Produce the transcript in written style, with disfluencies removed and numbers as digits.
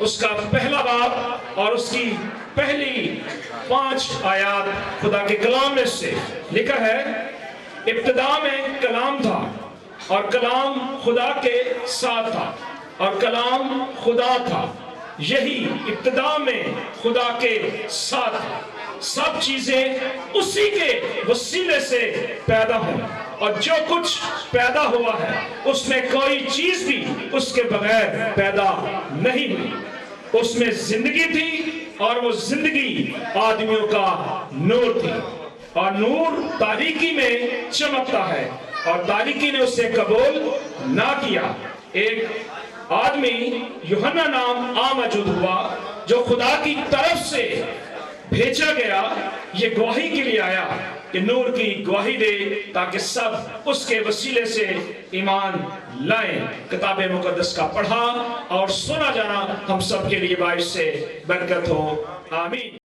उसका पहला बाब और उसकी पहली 5 आयात खुदा के कलाम में से लिखा है, इब्तिदा में कलाम था और कलाम खुदा के साथ था और कलाम खुदा था। यही इब्तिदा में खुदा के साथ था। सब चीजें उसी के वसीले से पैदा हुई और जो कुछ पैदा हुआ है उसमें कोई चीज भी उसके बगैर पैदा नहीं हुई। उसमें जिंदगी थी और वो जिंदगी आदमियों का नूर थी और नूर तारीकी में चमकता है और तारीकी ने उसे कबूल ना किया। एक आदमी यूहन्ना नाम मौजूद हुआ जो खुदा की तरफ से भेजा गया, ये गवाही के लिए आया कि नूर की गवाही दे ताकि सब उसके वसीले से ईमान लाएं। किताब मुकद्दस का पढ़ा और सुना जाना हम सब के लिए बाइस से बरकत हो। आमीन।